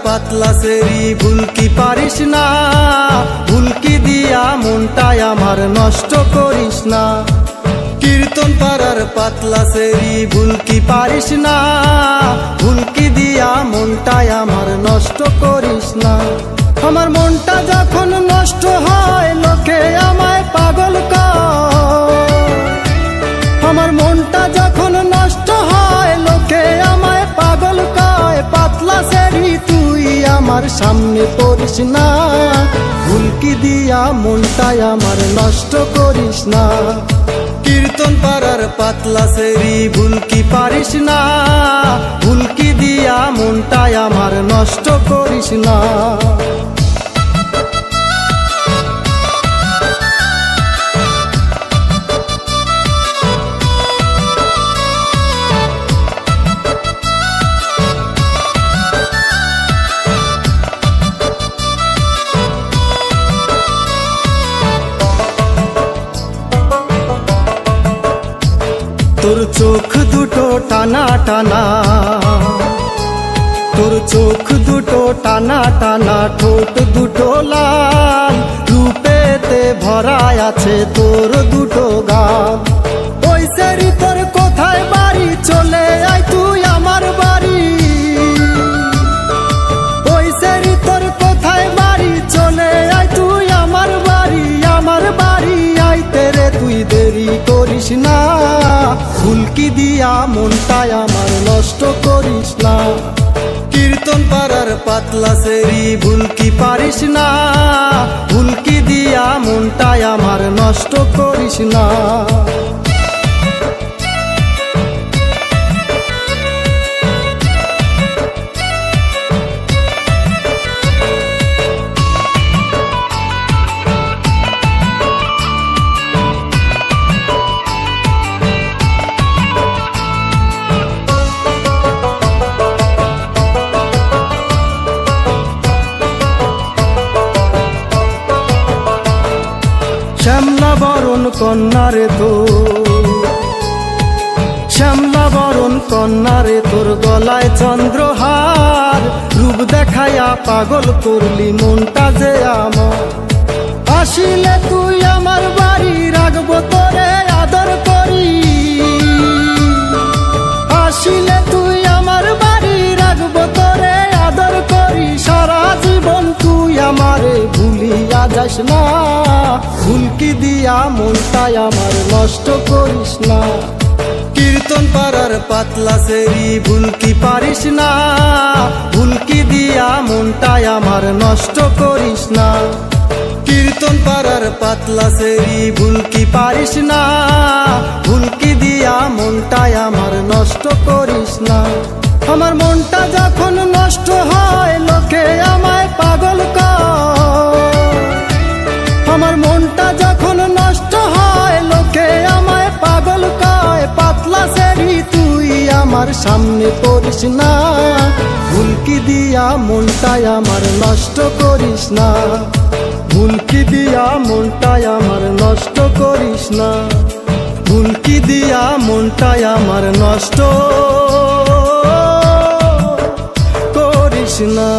পাতলা সেরি ভুল কি পারিস না, ভুল কি দিয়া মনটাই আমার নষ্ট করিস না। কীর্তন পাড়ার পাতলা সেরি ভুল কি পারিস না, ভুল কি দিয়া মনটাই আমার নষ্ট করিস না। আমার মনটা যখন নষ্ট হয় লোকে আমায় পাগল কয়, আমার মনটা যখন নষ্ট হয় লোকে আমায় পাগল কয়। পাতলা সেরি তুই আমার সামনে পড়িস না, ভুল কি দিয়া মনটাই আমার নষ্ট করিস না। কীর্তন পাড়ার পাতলা সেরি ভুল কি পারিস না, ভুল কি দিয়া মনটাই আমার নষ্ট করিস না। তোর চোখ দুটো টানা টানা, তোর চোখ দুটো টানা টানা, ঠোঁট দুটো লাল, রূপেতে ভরাই আছে তোর দুটো গাল। ওই সেরি তোর কোথায় বাড়ি, চলে আয় তুই আমার বাড়ি। ওই সেরি তোর কোথায় বাড়ি, চলে আয় তুই আমার বাড়ি। আমার বাড়ি আইতে রে তুই দেরি করিস না, ভুল কি দিয়া মনটাই আমার নষ্ট করিস না। কীর্তন পাড়ার পাতলা সেরি ভুল কি পারিস না, ভুল কি দিয়া মনটাই আমার নষ্ট করিস না। শ্যামলা বরণ কন্যা রে তোর, শ্যামলা বরণ কন্যা রে তোর, গলায় চন্দ্রহার, রূপ দেখাইয়া পাগল করলি মনটা যে আমার। আসিলে তুই আমার বাড়ি, রাখবো তোরে আদর করি। আসিলে তুই আমার বাড়ি, রাখবো তোরে আদর করি। সারা জীবন তুই আমারে ভুলিয়া যাস না, ভুল কি দিয়া মনটাই আমার নষ্ট করিস না। কীর্তন পাড়ার পাতলা সেরি ভুল কি পারিস না, ভুল কি দিয়া মনটাই আমার নষ্ট করিস না। কীর্তন পাড়ার পাতলা সেরি ভুল কি পারিস না, ভুল কি দিয়া মনটাই আমার নষ্ট করিস না। আমার মনটা যখন নষ্ট হয় লোকে আমায় পাগল কয়, আমার মনটা যখন নষ্ট হয় লোকে আমায় পাগল কয়। পাতলা সেরি তুই আমার সামনে পড়িস না, ভুল কি দিয়া মনটাই আমার নষ্ট করিস না। ভুল কি দিয়া মনটাই আমার নষ্ট করিস না, ভুল কি দিয়া মনটাই আমার নষ্ট করিস না।